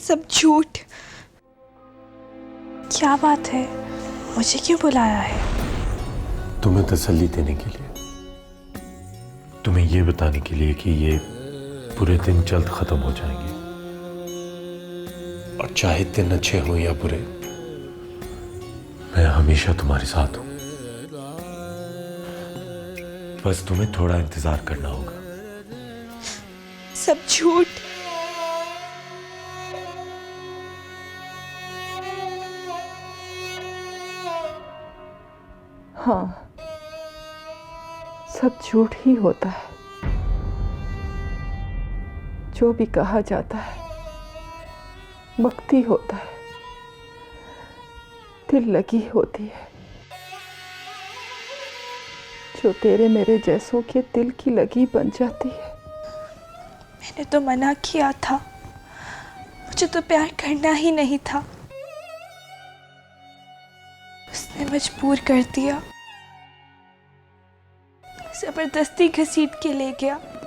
सब झूठ। क्या बात है, मुझे क्यों बुलाया है? तुम्हें तसल्ली देने के लिए, तुम्हें ये बताने के लिए कि ये बुरे दिन जल्द खत्म हो जाएंगे, और चाहे दिन अच्छे हो या बुरे, मैं हमेशा तुम्हारे साथ हूं। बस तुम्हें थोड़ा इंतजार करना होगा। सब झूठ। हाँ, सब झूठ ही होता है। जो भी कहा जाता है मक्ती होता है, दिल लगी होती है। जो तेरे मेरे जैसों के दिल की लगी बन जाती है। मैंने तो मना किया था, मुझे तो प्यार करना ही नहीं था। उसने मजबूर कर दिया, जबरदस्ती घसीट के ले गया।